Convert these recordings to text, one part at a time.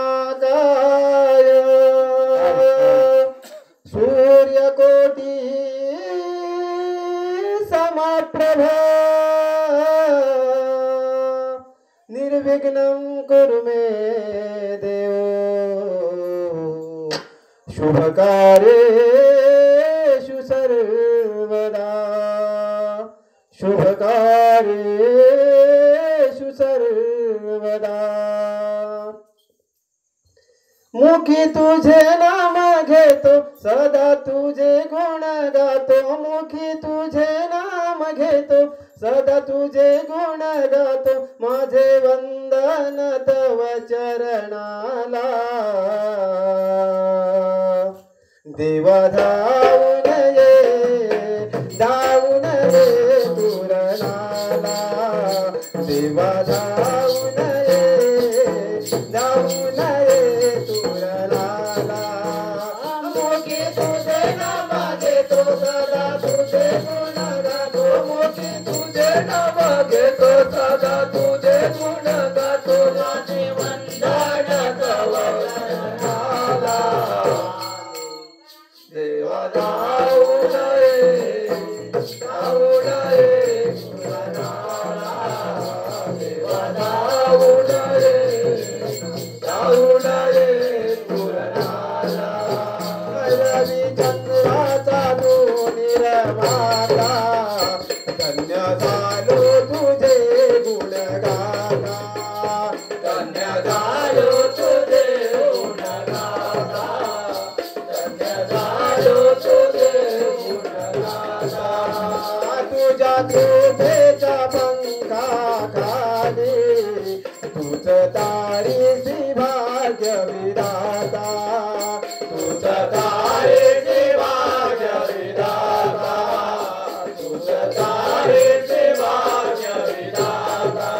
महाकाय सूर्यकोटी समप्रभा निर्विघ्नं कुरु मे देव शुभकार्येषु सर्वदा शुभकार्येषु सर्वदा मुखी तुझे नाम घेतो सदा तुझे गुण गातो मुखी तुझे नाम घेतो सदा तुझे गुण गातो माझे वंदन तव चरणाला देवा धावून ये तुरणाला देवा धावून ये तुरणाला मुखी तुझे नाम घेतो सदा तुझे गुण गातो मुखी तुझे नाम घेतो सदा तुझे गुण गातो माझे वंदन तव चरणाला देवा धावून ये तुरणाला देवा धावून ये तुरणाला रवी चंद्राचा तू निर्माता धन्य झालो तुझे गुण गाता धन्य झालो तुझे गुण गाता धन्य झालो तुझे गुण गाता तुझ्या कृपेच्या पंखाखाली तुझ तारीसी भाग्य विधाता तुझ तारीसी भाग्य विधाता तुझ तारीसी भाग्य विधाता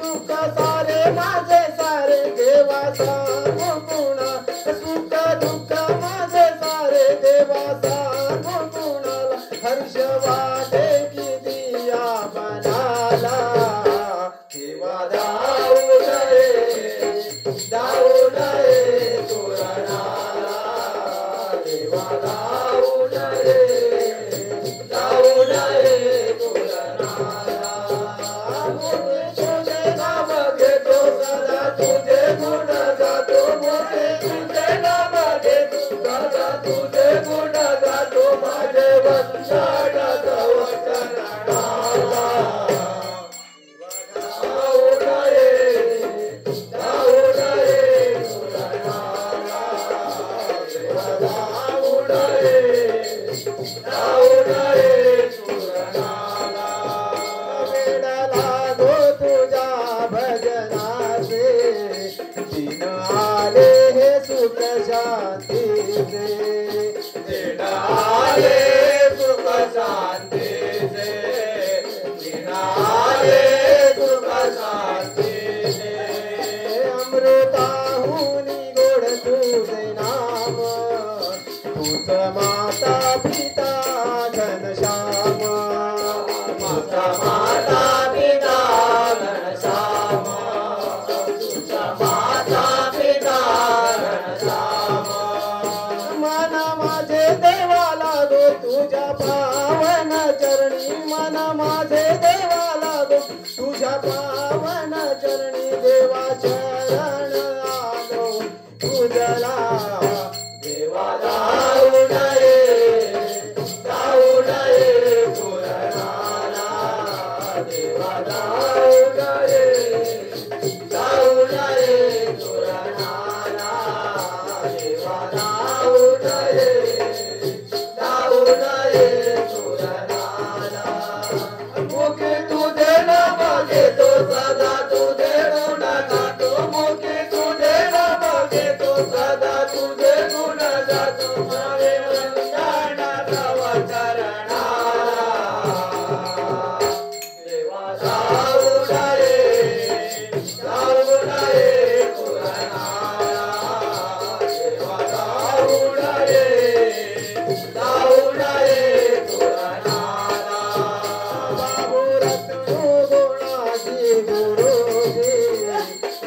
दुःख सारे माझे सारे देवा सांगू कुणा सुख दुःख माझे सारे देवा सांगू कुणाला हर्ष वाटे किती या मनाला देवा धावून ये तुरणाला देवा धावून ये तुरणाला तुझे नाम घेतो सदा तुझे गुण गातो तुझे नाम धावून रे सुरणाला वेड लागो तुझ्या भजनाचे दिन आले हे सुख शांतीचे दिन आले सुख शांतीचे दिन आले सुख शांतीचे अमृताहुनी गोड तुझे नाम तूच माता पिता घनश्याम माता माता पिता घनश्याम तूच माता पिता घनश्याम मन माझे देवा लागो तुझ्या पावन चरणी मन माझे देवा लागो तुझ्या पावन चरणी देवा शरण आलो तुझला देवा धावून रे पुरणाला देवा धावून रे पुरणाला देवा धावून रे पुरणाला मुखे तुझे नाम घेतो सदा तुझे गुण गातो मुखे तुझे नाम घेतो सदा तुझे गुण गातो मावे वंदना तव चरणाला देवा धावून रे पुरणाला देवा धावून रे पुरणाला बाबू रत्नू गुणाची गुरुजी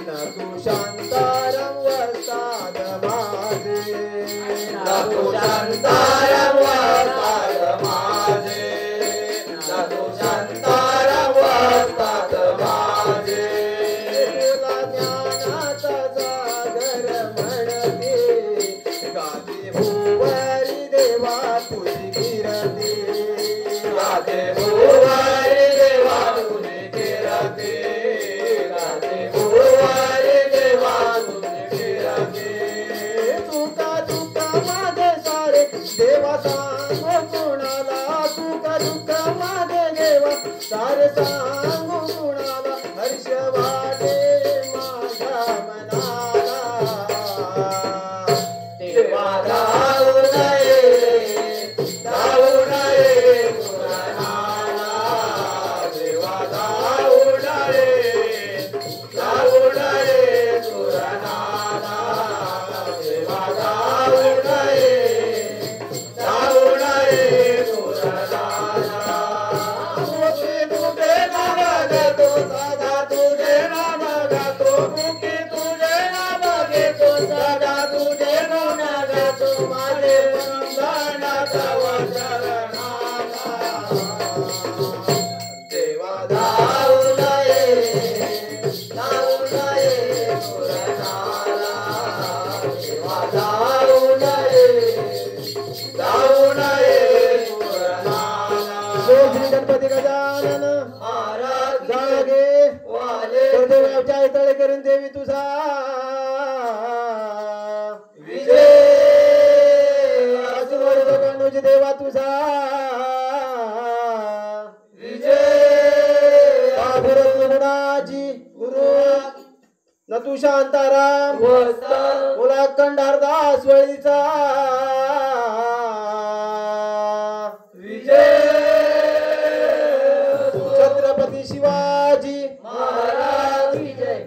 नतु शांतारम वस्ताद माझे नतु शांतारम वस्ताद माझे नतु शांतारम वस्ताद माझे तुला ज्ञानाचा सागर म्हणते गाते भुवरी देवा तुझी कीर्ती गाते भुवरी देवा तुझी कीर्ती गाते भुवरी देवा तुझी कीर्ती तुका तुका माझे सारे देवा सांगो कुणाला तुका तुका माझे देवा सारे सांगो कुणाला हर्ष वाटे माझ्या मनाला देवा धावून रे पुरणाला देवा धावून रे पुरणाला देवा धावून रे पुरणाला मुखे तुझे नाम घेतो सदा तुझे नाम गातो मुखे तुझे नाम घेतो सदा तुझे गुण गातो माझे वंदना तव चरणाला देवा धावून रे पुरणाला देवा धावून रे पुरणाला श्री गणपती गजानन महाराज जागे वाले व्यवसाय तळे करून देवी तुझा विजय असुर देवा तुझा विजय भरत गुणाची गुरु नतु शांताराम मुला कंडारदास वळीचा विजय छत्रपती शिवाजी महाराज विजय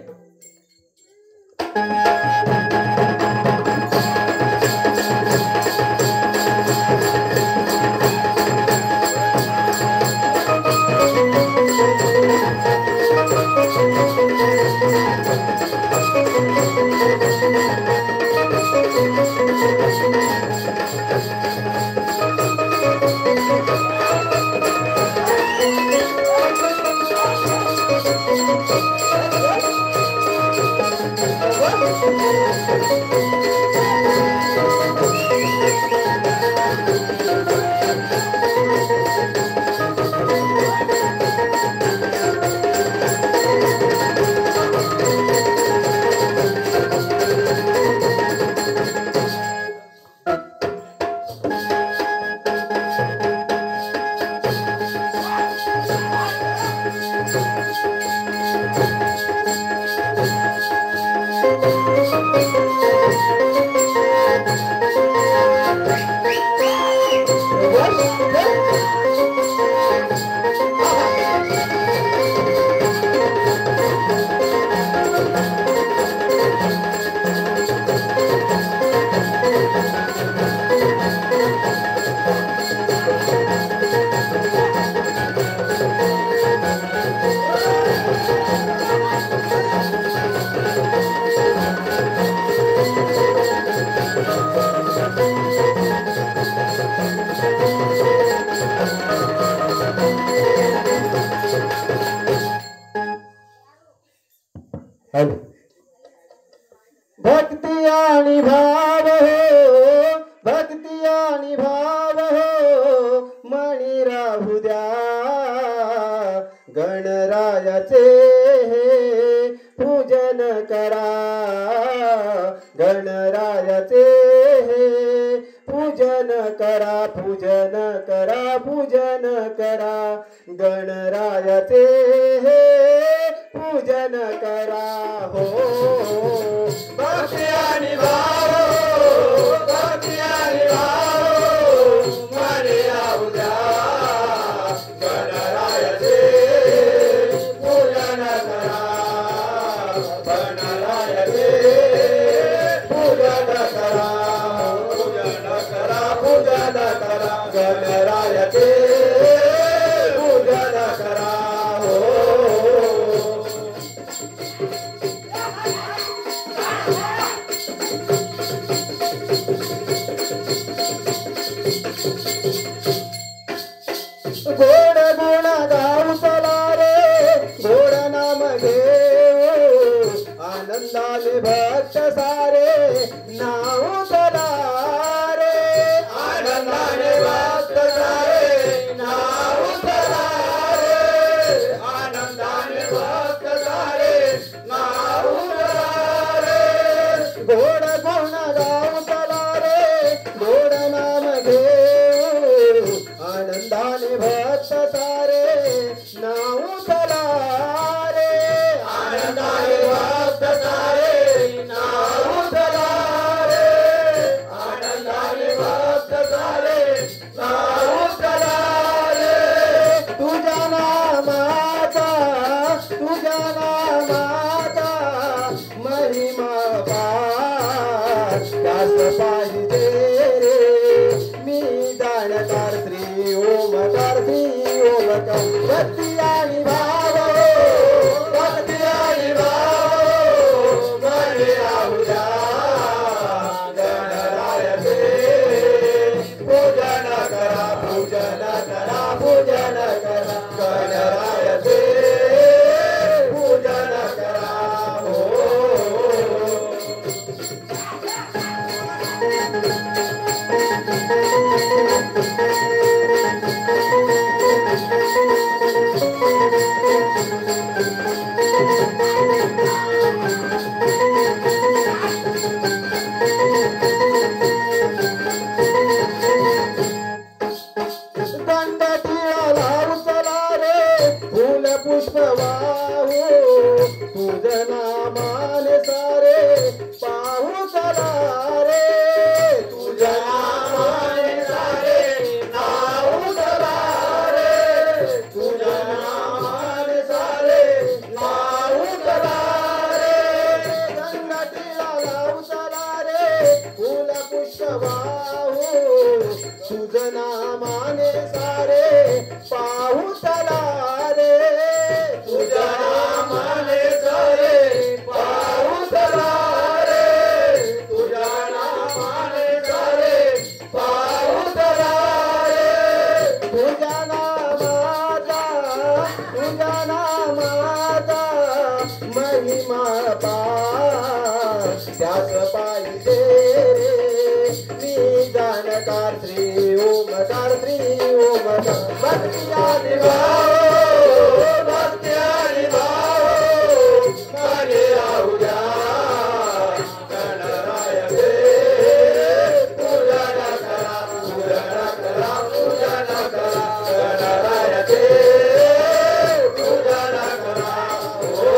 Thank you. पूजन करा पूजन करा पूजन करा गणरायाचे हे पूजन करा हो भक्ती आणि भाव भक्ती आणि भाव मने राहू द्या गणरायाचे पूजन करा गणरायाचे पूजन करा पूजन करा पूजन करा गणरायाचे पूजन करा हो गोड गुण गाऊ चला रे गोड नाम घेऊ आनंदाने भक्त सारे नाव चला रे आनंदाने भक्त सारे नाव चला रे आनंदाने भक्त सारे नाव चला रे गोड गुण गाऊ चला रे गोड नाम घेऊ आनंदाने भक्त सारे नाव चला रे आनंदाने भक्त सारे नाव चला रे आनंदाने भक्त सारे नाव चला रे तुझ्या नामाचा महिमा पार त्यास पाहिजे रे मी जाणकार श्री ओमकार भक्ती आणि भाव भक्ती आणि भाव मने राहू द्या गणरायाचे पूजन करा पूजन करा पूजन करा गणरायाचे पूजन करा हो पुष्प वाहू तुझ नामाने सारे पाहू चला रे तुझ नामाने सारे नाहू चला रे तुझ नामाने सारे नाहू चला रे संगतीला लावू चला रे फुल पुष्प वाहू तुझ नामाने सारे पाहू चला रे तुझ्या नामाने सारे पाहू चला रे तुझ्या नामाने सारे पाहू चला रे तुझ्या नामाचा महिमा पार त्यास पाहिजे मी जाणकार श्री ओमकार भक्ती आणि भाव भक्ती आणि भाव मने राहू द्या गणरायाचे पूजन करा पूजन करा पूजन करा गणरायाचे पूजन करा हो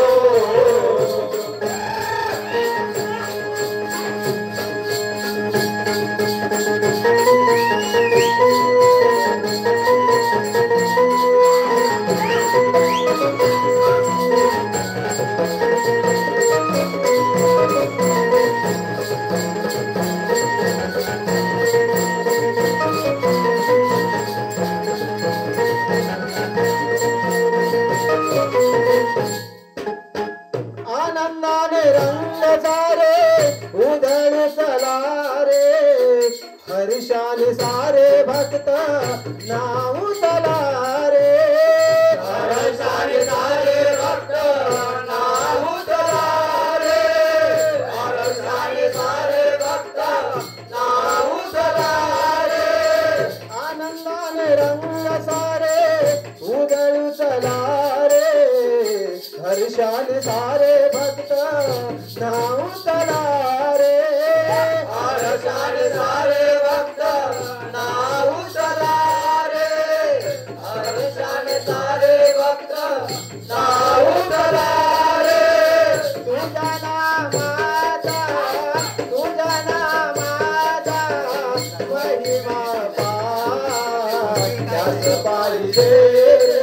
आनंदाने रंग सारे उधळ चला रे हर्षाने सारे भक्त नाव चला रे हर्षाने सारे भक्त नाव चला रे हर्षाने सारे भक्त नाव चला रे आनंदाने रंग सारे उधळ चला रे हर्षाने सारे भक्त नाव चला रे हर्षाने सारे भक्त महिमा पार त्याच पायी